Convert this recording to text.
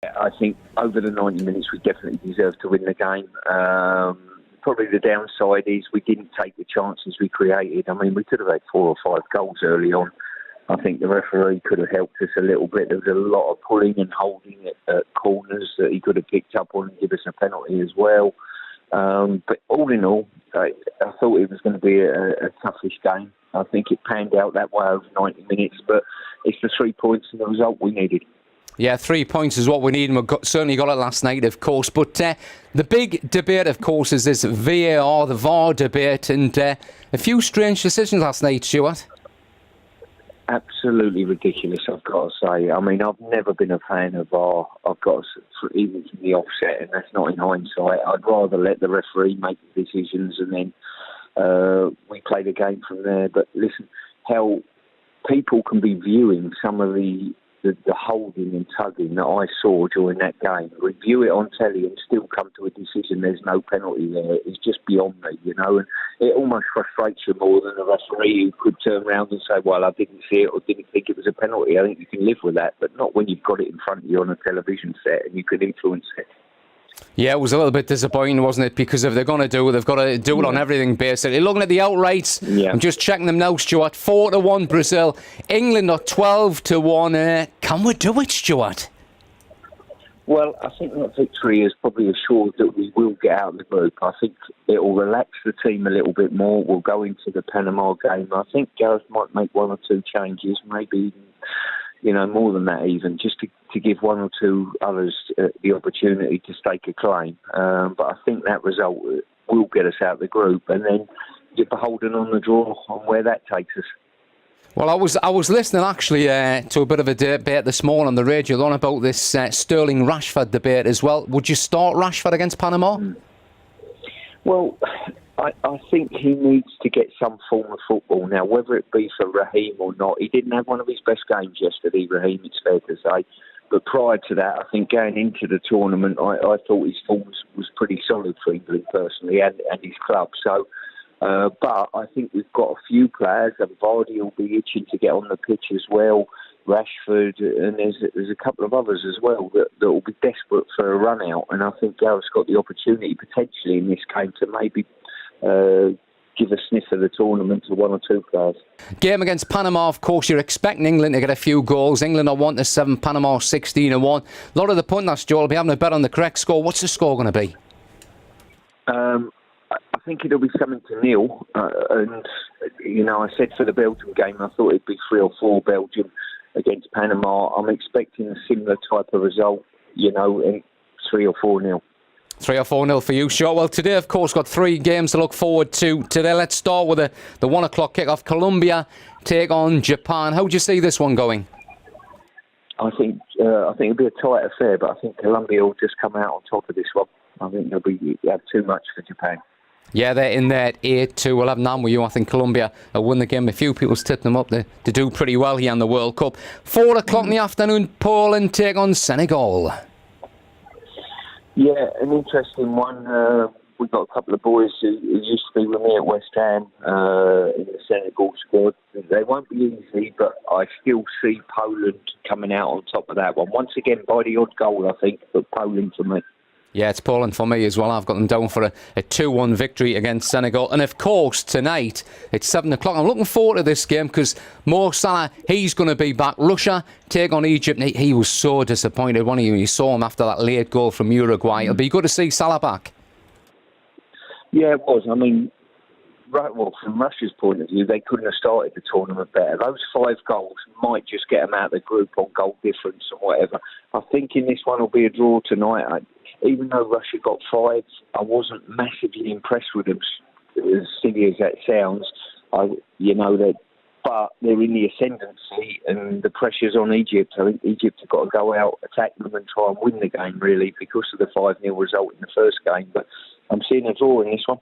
I think over the 90 minutes we definitely deserved to win the game. Probably the downside is we didn't take the chances we created. I mean, we could have had 4 or 5 goals early on. I think the referee could have helped us a little bit. There was a lot of pulling and holding at corners that he could have picked up on and give us a penalty as well. But all in all, I thought it was going to be a toughish game. I think it panned out that way over 90 minutes, but it's the 3 points and the result we needed. Yeah, 3 points is what we need, and we certainly got it last night, of course. But the big debate, of course, is this VAR, the VAR debate, and a few strange decisions last night, Stuart. Absolutely ridiculous, I've got to say. I mean, I've never been a fan of VAR. I've got to, even from the offset, and that's not in hindsight. I'd rather let the referee make the decisions and then we play the game from there. But listen, how people can be viewing some of the holding and tugging that I saw during that game, review it on telly and still come to a decision there's no penalty there, is just beyond me, you know, and it almost frustrates you more than a referee who could turn around and say, well, I didn't see it or didn't think it was a penalty. I think you can live with that, but not when you've got it in front of you on a television set and you can influence it. Yeah, it was a little bit disappointing, wasn't it? Because if they're going to do it, they've got to do it on everything, basically. Looking at the outrights, I'm just checking them now, Stuart. 4-1 Brazil. England are 12-1. Can we do it, Stuart? Well, I think that victory has probably assured that we will get out of the group. I think it will relax the team a little bit more. We'll go into the Panama game. I think Gareth might make 1 or 2 changes, maybe more than that even, just to give 1 or 2 others the opportunity to stake a claim. But I think that result will get us out of the group, and then you're beholden on the draw on where that takes us. Well, I was listening actually to a bit of a debate this morning on the radio on about this Sterling-Rashford debate as well. Would you start Rashford against Panama? Well, I think he needs to get some form of football now, whether it be for Raheem or not. He didn't have one of his best games yesterday, Raheem, it's fair to say. But prior to that, I think going into the tournament, I thought his form was pretty solid for England personally and his club. So, but I think we've got a few players, and Vardy will be itching to get on the pitch as well, Rashford, and there's a couple of others as well that will be desperate for a run out. And I think Gareth's got the opportunity potentially in this game to maybe give a sniff of the tournament to 1 or 2 players. Game against Panama, of course, you're expecting England to get a few goals. England are 1-7, Panama 16-1. A lot of the punters, Joel, will be having a bet on the correct score. What's the score going to be? I think it'll be 7-0. And, I said for the Belgium game, I thought it'd be 3 or 4 Belgium against Panama. I'm expecting a similar type of result, 3 or 4-0. 3 or 4-0 for you, sure. Well, today, of course, got 3 games to look forward to. Today, let's start with the 1 o'clock kickoff. Colombia take on Japan. How do you see this one going? I think it'll be a tight affair, but I think Colombia will just come out on top of this one. I think they'll have too much for Japan. Yeah, they're in there at 8-2. We'll have none with you. I think Colombia will win the game. A few people's tipped them up to do pretty well here in the World Cup. 4 o'clock in the afternoon, Poland take on Senegal. Yeah, an interesting one. We've got a couple of boys who used to be with me at West Ham in the Senegal squad. They won't be easy, but I still see Poland coming out on top of that one. Once again, by the odd goal, I think, but Poland for me. Yeah, it's Poland for me as well. I've got them down for a 2-1 victory against Senegal. And of course, tonight, it's 7 o'clock. I'm looking forward to this game because Mo Salah, he's going to be back. Russia take on Egypt. He was so disappointed when you saw him after that late goal from Uruguay. It'll be good to see Salah back. Yeah, it was. I mean, from Russia's point of view, they couldn't have started the tournament better. Those 5 goals might just get them out of the group on goal difference and whatever. I think in this one will be a draw tonight. Even though Russia got 5, I wasn't massively impressed with them, as silly as that sounds. But they're in the ascendancy and the pressure's on Egypt. I think Egypt have got to go out, attack them and try and win the game, really, because of the 5-0 result in the first game. But I'm seeing a draw in this one.